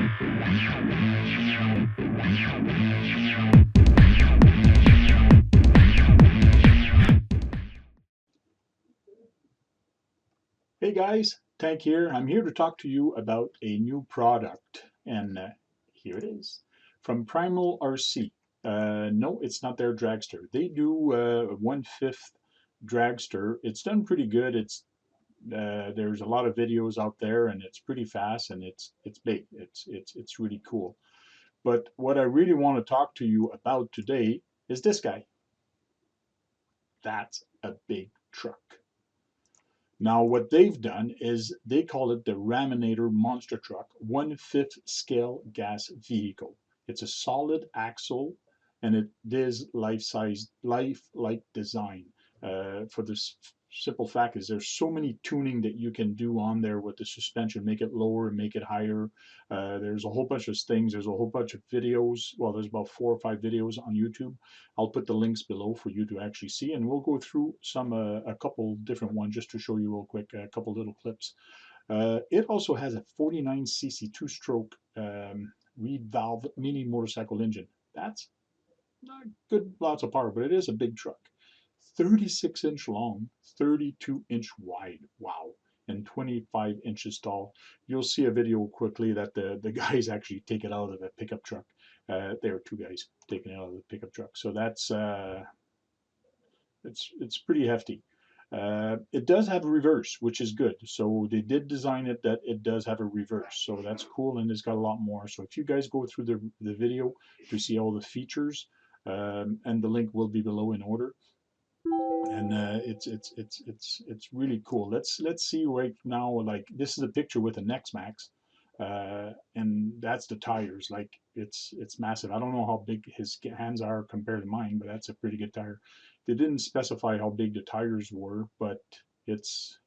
Hey guys, Tank here. I'm here to talk to you about a new product, and here it is from Primal RC. No, it's not their dragster. They do 1/5 dragster. It's done pretty good. There's a lot of videos out there, and it's pretty fast, and it's big. It's really cool. But what I really want to talk to you about today is this guy. That's a big truck. Now, what they've done is they call it the Raminator monster truck, 1/5 scale gas vehicle. It's a solid axle, and it is lifelike design. For this simple fact is there's so many tuning that you can do on there with the suspension, make it lower, make it higher. There's a whole bunch of things. There's a whole bunch of videos. Well, there's about 4 or 5 videos on YouTube. I'll put the links below for you to actually see, and we'll go through a couple different ones just to show you real quick, a couple little clips. It also has a 49cc 2-stroke reed valve mini motorcycle engine. That's not good, lots of power, but it is a big truck. 36-inch long, 32-inch wide. Wow. And 25 inches tall. You'll see a video quickly that the guys actually take it out of the pickup truck. There are 2 guys taking it out of the pickup truck. So that's it's pretty hefty. It does have a reverse, which is good. So they did design it that it does have a reverse. So that's cool, and it's got a lot more. So if you guys go through the video to see all the features, and the link will be below in order. And it's really cool. Let's see right now. Like, this is a picture with an X-Max, and that's the tires. Like, it's massive. I don't know how big his hands are compared to mine, but that's a pretty good tire. They didn't specify how big the tires were, but it's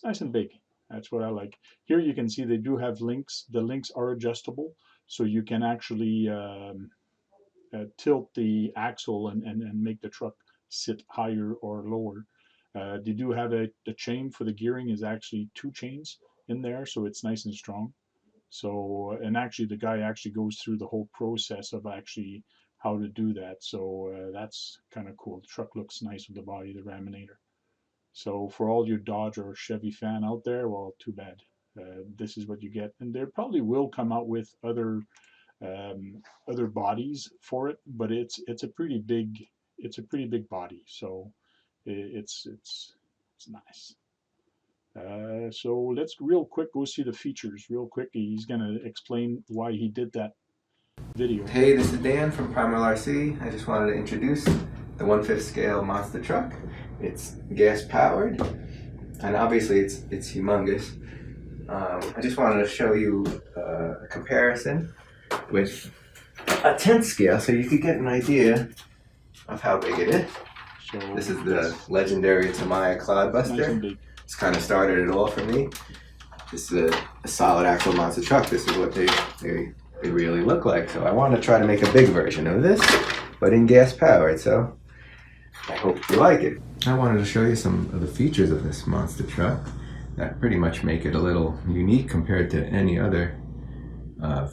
nice and big. That's what I like. Here you can see they do have links. The links are adjustable, so you can actually tilt the axle and make the truck sit higher or lower. They do have the chain for the gearing is actually 2 chains in there, so it's nice and strong. So, and actually the guy actually goes through the whole process of actually how to do that. So that's kind of cool. The truck looks nice with the body, the Raminator. So for all your Dodge or Chevy fan out there, well, too bad. This is what you get, and there probably will come out with other bodies for it, but it's a pretty big body, so it's nice. So let's real quick go see the features real quick. He's gonna explain why he did that video. Hey, this is Dan from Primal RC. I just wanted to introduce the 1/5 scale monster truck. It's gas powered, and obviously it's humongous. I just wanted to show you a comparison with a 10 scale so you could get an idea of how big it is. So this is the legendary Tamiya Cloudbuster. Nice. It's kind of started it all for me. This is a solid axle monster truck. This is what they really look like. So I want to try to make a big version of this, but in gas powered. So I hope you like it. I wanted to show you some of the features of this monster truck that pretty much make it a little unique compared to any other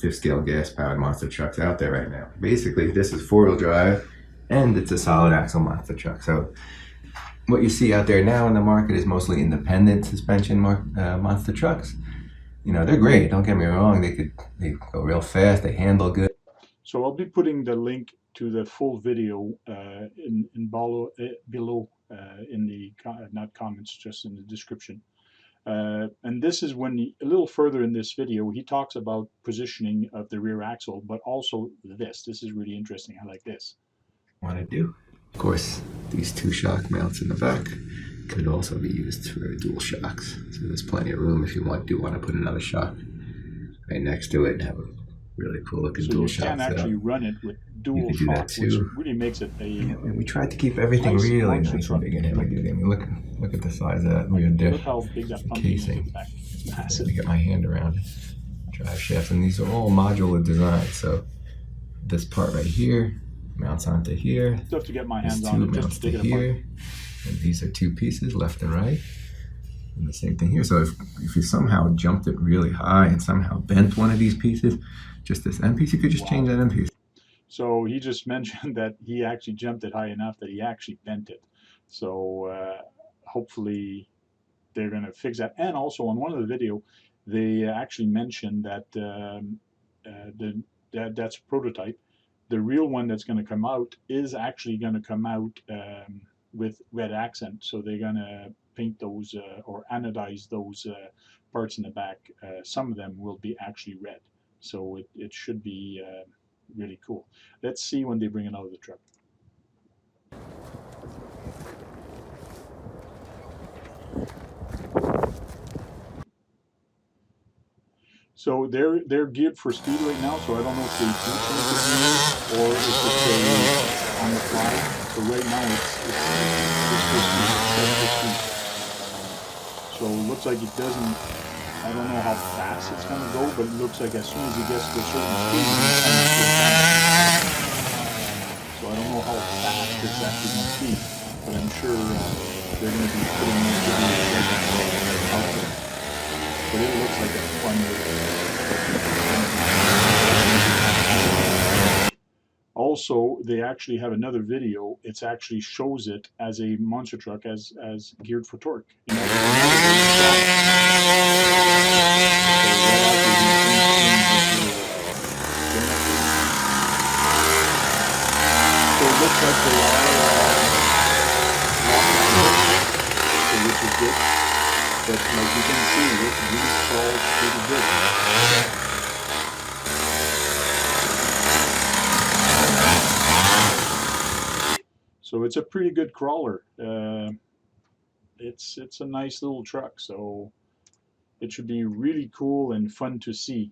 5th scale gas powered monster trucks out there right now. Basically, this is 4-wheel drive, and it's a solid axle monster truck. So what you see out there now in the market is mostly independent suspension monster trucks. You know, they're great, don't get me wrong. They go real fast, they handle good. So I'll be putting the link to the full video below in the not comments, just in the description. And this is when a little further in this video he talks about positioning of the rear axle, but also this is really interesting. I like this. Want to do, of course, these 2 shock mounts in the back could also be used for dual shocks, so there's plenty of room if you want to put another shock right next to it and have a really cool looking dual shock. So you can actually run it with dual shocks, which really makes it a... Yeah, and we tried to keep everything nice really nice and big and heavy duty. I mean, look at the size of that rear diff. Look how big that casing. It's massive. Let me get my hand around it. Drive shafts, and these are all modular design. So this part right here mounts onto here. Still have to get my hands this on it mounts just to to dig it here. apart. And these are 2 pieces, left and right. And the same thing here. So if you somehow jumped it really high and somehow bent one of these pieces, just this end piece, you could just change Wow. that end piece. So he just mentioned that he actually jumped it high enough that he actually bent it. So hopefully they're going to fix that. And also on one of the video, they actually mentioned that that's a prototype. The real one that's going to come out is actually going to come out with red accent. So they're going to paint those or anodize those parts in the back. Some of them will be actually red. So it should be really cool. Let's see when they bring it out of the truck. So they're geared for speed right now. So I don't know if they do change the gears or if it's on the fly. So right now it's for speed. It's set for speed. So it looks like it doesn't. I don't know how fast it's gonna go, but it looks like as soon as it gets to a certain speed, it kind of slows down. So I don't know how fast it's actually gonna be, but I'm sure they're gonna be putting more videos out there. But it looks like a fun little. Also, they actually have another video. It actually shows it as a monster truck as geared for torque. You know, so it looks like they are so which is good. But like you can see, it really crawls pretty good. So it's a pretty good crawler. It's a nice little truck, so it should be really cool and fun to see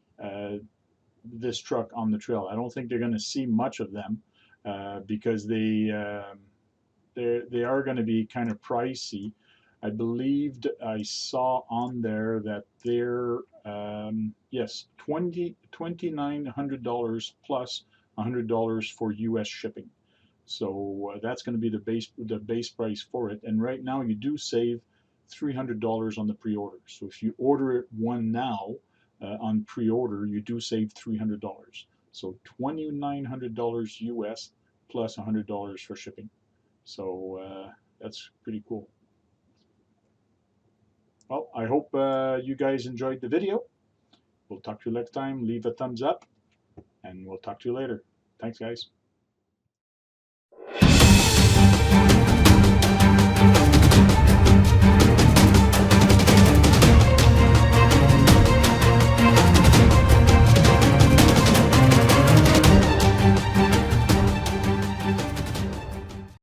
this truck on the trail. I don't think they're going to see much of them because they are going to be kind of pricey. I believed I saw on there that they're yes, $2,900 plus $100 for U.S. shipping. So that's going to be the base price for it. And right now you do save $300 on the pre-order. So if you order it one now on pre-order, you do save $300. So $2,900 US plus $100 for shipping. So that's pretty cool. Well, I hope you guys enjoyed the video. We'll talk to you next time. Leave a thumbs up, and we'll talk to you later. Thanks, guys.